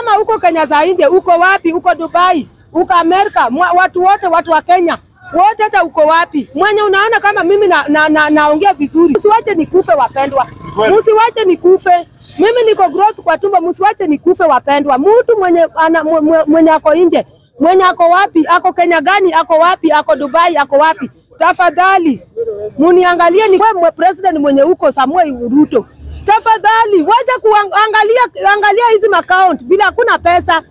kama uko Kenya za nje, uko wapi? Uko Dubai, uko Amerika, watu wote, watu wa Kenya wote, hata uko wapi? Mwenye unaona kama mimi naongea vizuri, msiwache nikufe wapendwa, msiwache nikufe. Mimi niko growth kwa tumbo, msiwache nikufe wapendwa. Mtu mwenye ako nje, mwenye ako wapi? Ako Kenya gani? Ako wapi? Ako Dubai? Ako wapi? Tafadhali muniangalie, ni kwa president mwenye uko Samuel Ruto. Tafadhali wacha angalia hizi account bila hakuna pesa.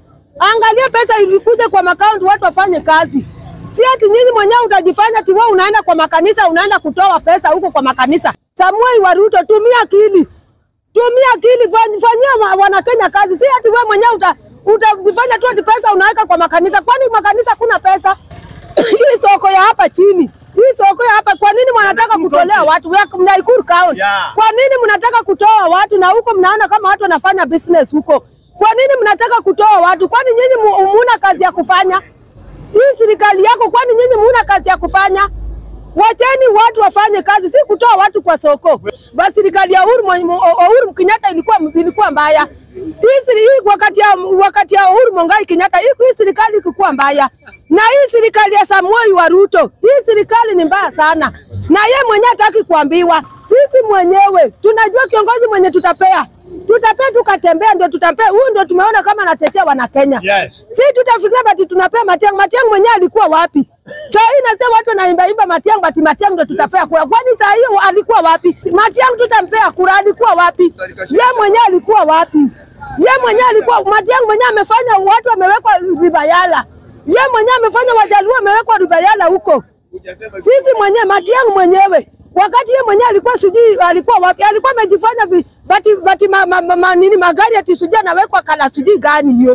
Angalia pesa ilikuja kwa account, watu wafanye kazi. Si ati nyinyi mwenyewe utajifanya ati wewe unaenda kwa makanisa, unaenda kutoa pesa huko kwa makanisa. Samuel Ruto, tumia akili. Tumia akili, fanyia wana Kenya kazi. Si ati wewe mwenyewe utajifanya tu ati pesa unaweka kwa makanisa. Kwani makanisa kuna pesa? Hii soko ya hapa chini. Hii soko ya hapa, kwa nini mnataka kutolea watu? Mnaikuru count. Kwa nini mnataka kutoa watu na huko mnaona kama watu wanafanya business huko? Kwa nini mnataka kutoa watu? Kwani nyinyi huna kazi ya kufanya? Hii serikali yako, kwani nyinyi huna kazi ya kufanya? Wacheni watu wafanye kazi, si kutoa watu kwa soko. Basi serikali ya Uhuru Kenyatta ilikuwa mbaya. Hii wakati ya Uhuru Muigai Kenyatta, hii serikali ilikuwa mbaya. Na hii serikali ya Samuel Ruto, hii serikali ni mbaya sana. Na yeye mwenyewe hataki kuambiwa. Sisi mwenyewe tunajua kiongozi mwenye tutapea tukatembea, ndio tutapea. Huyu ndio tumeona kama anatetea wana Kenya. Yes. Sisi tutafikiria bati tunapea Matiang'i mwenyewe alikuwa wapi? Sasa inasema watu wanaimba Matiang'i ndio tutapea kura. Kwani sasa hiyo alikuwa wapi? Matiang'i tutampea kura, alikuwa wapi? Yeye mwenyewe alikuwa wapi? Yeye mwenyewe alikuwa Matiang'i mwenyewe amefanya watu wamewekwa Ribayala. Yeye mwenyewe amefanya Wajaluo wamewekwa Ribayala huko. Sisi mwenyewe Matiang'i mwenyewe wakati yeye mwenyewe alikuwa sijui alikuwa wapi? Alikuwa amejifanya bati magari ati sijui anawekwa kala sijui gani hiyo.